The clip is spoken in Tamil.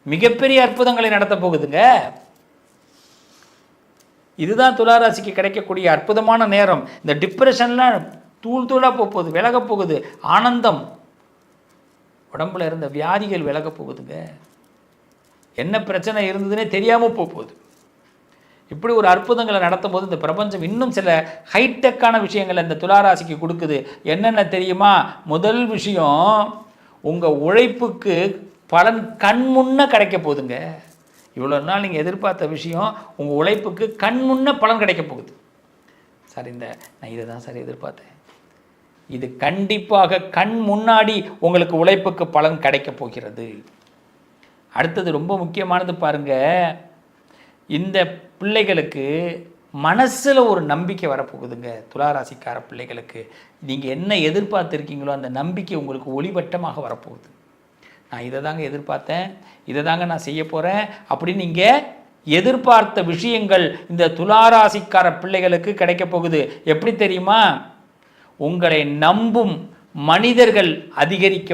மிகப்பெரிய அற்புதங்களை நடத்த போகுதுங்க. இதுதான் துளாராசிக்கு கிடைக்கக்கூடிய அற்புதமான நேரம். இந்த டிப்ரெஷன்லாம் தூள் தூளாக போகுது, விலக போகுது. ஆனந்தம், உடம்புல இருந்த வியாதிகள் விலக போகுதுங்க. என்ன பிரச்சனை இருந்ததுன்னே தெரியாமல் போகுது. இப்படி ஒரு அற்புதங்களை நடத்தும் போது இந்த பிரபஞ்சம் இன்னும் சில ஹைடெக்கான விஷயங்களை இந்த துளாராசிக்கு கொடுக்குது. என்னென்ன தெரியுமா? முதல் விஷயம், உங்கள் உழைப்புக்கு பலன் கண் முன்ன கிடைக்க போகுதுங்க. இவ்வளோ நாள் நீங்கள் எதிர்பார்த்த விஷயம் உங்கள் உழைப்புக்கு கண் முன்ன பலன் கிடைக்க போகுது. சார் நான் இதை தான் சார் எதிர்பார்த்தேன். இது கண்டிப்பாக கண் முன்னாடி உங்களுக்கு உழைப்புக்கு பலன் கிடைக்க போகிறது. அடுத்தது ரொம்ப முக்கியமானது பாருங்க, இந்த பிள்ளைகளுக்கு மனசில் ஒரு நம்பிக்கை வரப்போகுதுங்க. துளாராசிக்கார பிள்ளைகளுக்கு நீங்கள் என்ன எதிர்பார்த்துருக்கீங்களோ அந்த நம்பிக்கை உங்களுக்கு ஒளிவட்டமாக வரப்போகுது. நான் இதை தாங்க எதிர்பார்த்தேன், இதை தாங்க நான் செய்ய போகிறேன் அப்படின்னு நீங்கள் எதிர்பார்த்த விஷயங்கள் இந்த துளாராசிக்கார பிள்ளைகளுக்கு கிடைக்க போகுது. எப்படி தெரியுமா? உங்களை நம்பும் மனிதர்கள் அதிகரிக்க